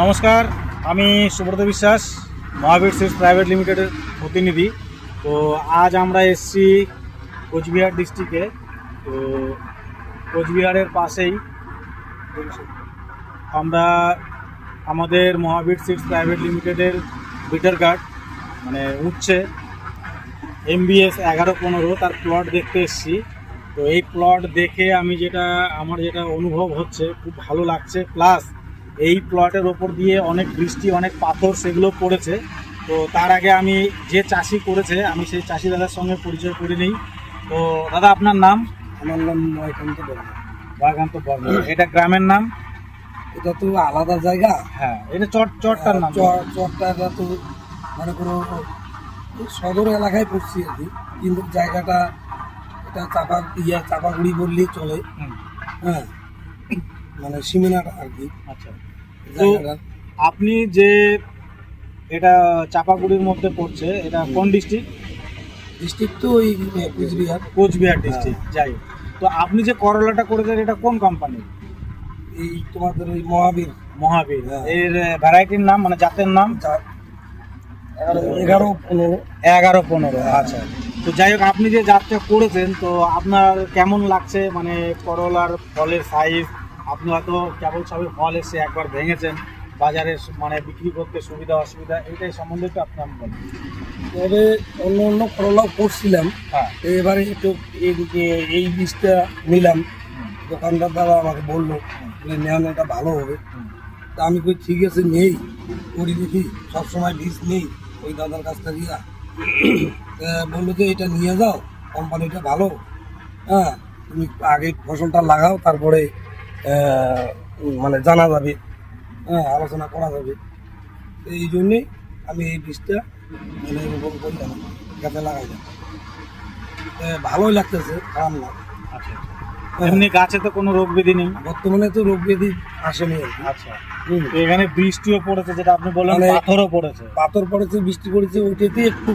নমস্কার, আমি সুব্রত বিশ্বাস, মহাবীর সিডস প্রাইভেট লিমিটেডের প্রতিনিধি। তো আজ আমরা এসেছি কোচবিহার ডিস্ট্রিক্টে। তো কোচবিহারের পাশেই আমরা আমাদের মহাবীর সিডস প্রাইভেট লিমিটেডের বিটার গার্ড মানে উঠছে MBS 11-15 তার প্লট দেখতে এসেছি। তো এই প্লট দেখে আমার যেটা অনুভব হচ্ছে, খুব ভালো লাগছে। প্লাস এই প্লটের ওপর দিয়ে অনেক বৃষ্টি, অনেক পাথর সেগুলো পড়েছে। তো তার আগে আমি যে চাষি করেছে, আমি সেই চাষি দাদার সঙ্গে পরিচয় করে নিই। তো দাদা, আপনার নাম? আমার নাম ময়কান্ত বর্মা। বাগান্ত বর্মা। এটা গ্রামের নাম? এটা তো আলাদা জায়গা। হ্যাঁ, এটা চটটার নাম। চরটা এটা তো মানে কোনো সদর এলাকায় পড়ছি আর কি, কিন্তু জায়গাটা এটা চাপাগুড়ি বললেই চলে। হ্যাঁ, মানে সীমানাটা আর কি। আচ্ছা, তো জায়গাটা আপনি যে এটা চাপাগুড়ির মধ্যে পড়ছে, এটা কোন ডিস্ট্রিক্ট? ডিস্ট্রিক্ট তো ওই কুচবিহার। কোচবিহার ডিস্ট্রিক্ট। যাই হোক, তো আপনি যে করলাটা করেছেন এটা কোন কোম্পানি? এই তোমাদের ওই মহাবীর। মহাবীর। হ্যাঁ। এর ভ্যারাইটির নাম মানে জাতের নাম? 11-15। 11-15। আচ্ছা, তো যাই হোক, আপনি যে জাতটা করেছেন, তো আপনার কেমন লাগছে? মানে করলার ফলের সাইজ, আপনি হয়তো কেবল সবই ফল এসে একবার ভেঙেছেন, বাজারে মানে বিক্রি করতে সুবিধা অসুবিধা এইটাই সম্বন্ধে একটু আপনার বলেন। তবে অন্য করলাও করছিলাম। হ্যাঁ। তো এবারে একটু এই বীজটা নিলাম। দোকানদার দাদা আমাকে বললো নেওয়া এটা ভালো হবে। তা আমি কই ঠিক আছে, নেই করি দেখি, সবসময় বীজ নেই ওই দাদার কাছ থেকে। বললো যে এটা নিয়ে যাও, কোম্পানিটা ভালো। হ্যাঁ, তুমি আগে ফসলটা লাগাও, তারপরে মানে জানা যাবে, হ্যাঁ, আলোচনা করা যাবে। তো এই জন্যেই আমি এই বীজটা মানে রোপণ করলাম, গাছে লাগাইলাম। ভালোই লাগতেছে, খারাপ না। আচ্ছা, এমনি গাছে তো কোনো রোগ ব্যাধি নেই? বর্তমানে তো রোগ ব্যাধি আসেনি আর কি। আচ্ছা, তো এখানে বৃষ্টিও পড়েছে, যেটা আপনি বললেন, মানে পাথরও পড়েছে। পাথর পড়েছে, বৃষ্টি পড়েছে, ওইটাতে একটু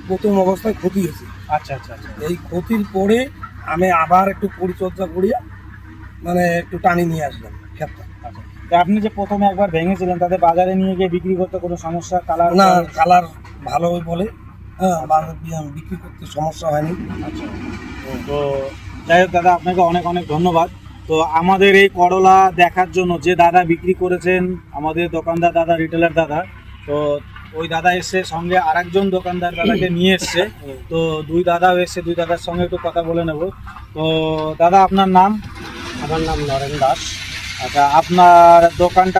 প্রথম অবস্থায় ক্ষতি হয়েছে। আচ্ছা আচ্ছা আচ্ছা। এই ক্ষতির পরে আমি আবার একটু পরিচর্যা করিয়া মানে একটু টানি নিয়ে আসলাম ক্ষেতটা। আচ্ছা, তো আপনি যে প্রথমে একবার ভেঙেছিলেন, তাতে বাজারে নিয়ে গিয়ে বিক্রি করতে কোনো সমস্যা? কালার না, কালার ভালোই বলে। হ্যাঁ, বাজার দিয়ে আমি বিক্রি করতে সমস্যা হয়নি। আচ্ছা, তো যাই হোক দাদা, আপনাকে অনেক অনেক ধন্যবাদ। তো আমাদের এই করলা দেখার জন্য যে দাদা বিক্রি করেছেন, আমাদের দোকানদার দাদা, রিটেলার দাদা, তো ওই দাদা এসে সঙ্গে আরেকজন দোকানদার দাদাকে নিয়ে এসছে। তো দুই দাদাও এসছে, দুই দাদার সঙ্গে একটু কথা বলে নেব। তো দাদা, আপনার নাম? আমার নাম নরেন দাস। আচ্ছা, আপনার দোকানটা